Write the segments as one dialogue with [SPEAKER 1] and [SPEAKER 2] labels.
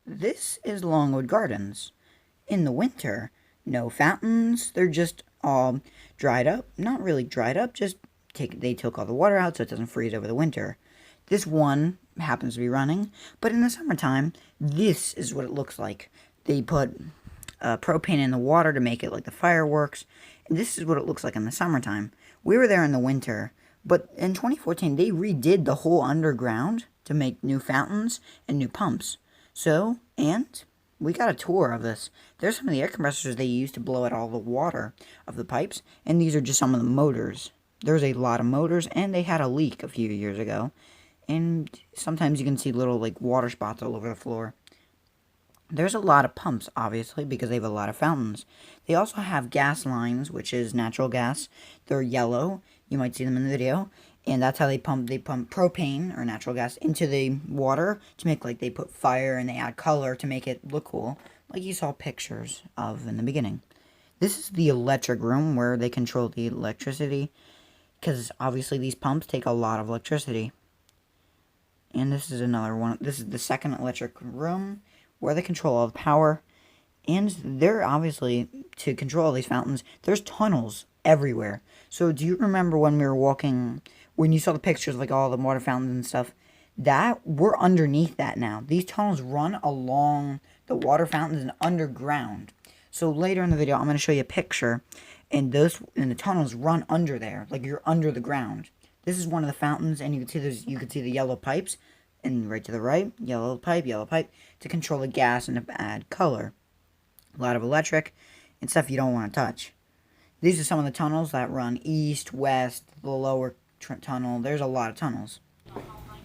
[SPEAKER 1] This is Longwood Gardens. In the winter, no fountains. They're just all dried up. Not really dried up, just they took all the water out so it doesn't freeze over the winter. This one happens to be running, but in the summertime, this is what it looks like. They put propane in the water to make it like the fireworks, and this is what it looks like in the summertime. We were there in the winter, but in 2014, they redid the whole underground to make new fountains and new pumps. So, and we got a tour of this. There's some of the air compressors they use to blow out all the water of the pipes, and these are just some of the motors. There's a lot of motors, and they had a leak a few years ago, and sometimes you can see little like water spots all over the floor. There's a lot of pumps, obviously, because they have a lot of fountains. They also have gas lines, which is natural gas. They're yellow. You might see them in the video. And that's how they pump. They pump propane, or natural gas, into the water to make, like, they put fire and they add color to make it look cool, like you saw pictures of in the beginning. This is the electric room where they control the electricity, because obviously these pumps take a lot of electricity. And this is another one. This is the second electric room where they control all the power. And they're obviously, to control all these fountains, there's tunnels everywhere. So do you remember when we were walking, when you saw the pictures of like all the water fountains and stuff, that we're underneath that now. These tunnels run along the water fountains and underground. So later in the video, I'm going to show you a picture, and the tunnels run under there, like you're under the ground. This is one of the fountains, and you can see the yellow pipes, and right to the right, yellow pipe, to control the gas and to add color. A lot of electric and stuff you don't want to touch. These are some of the tunnels that run east, west, the lower tunnel. There's a lot of tunnels,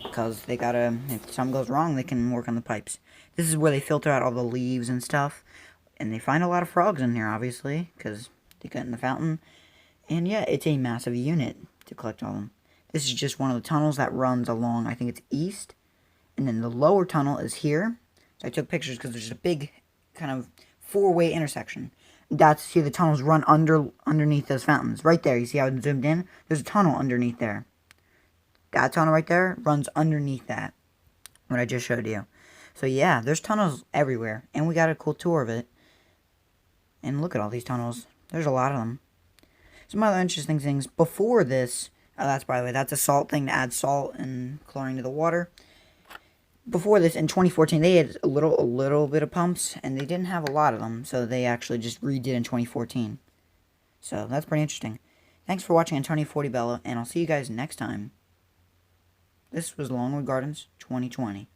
[SPEAKER 1] because they gotta, if something goes wrong, they can work on the pipes. This is where they filter out all the leaves and stuff, and they find a lot of frogs in here, obviously, because they got in the fountain. And yeah, it's a massive unit to collect all of them. This is just one of the tunnels that runs along, I think it's east, and then the lower tunnel is here. So I took pictures because there's a big kind of four-way intersection. See, the tunnels run underneath those fountains. Right there, you see how it's zoomed in? There's a tunnel underneath there. That tunnel right there runs underneath that, what I just showed you. So yeah, there's tunnels everywhere, and we got a cool tour of it. And look at all these tunnels. There's a lot of them. Some other interesting things. Before this, that's, by the way, that's a salt thing to add salt and chlorine to the water. Before this, in 2014, they had a little bit of pumps, and they didn't have a lot of them, so they actually just redid in 2014. So that's pretty interesting. Thanks for watching Antonio 40 Bello, and I'll see you guys next time. This was Longwood Gardens 2020.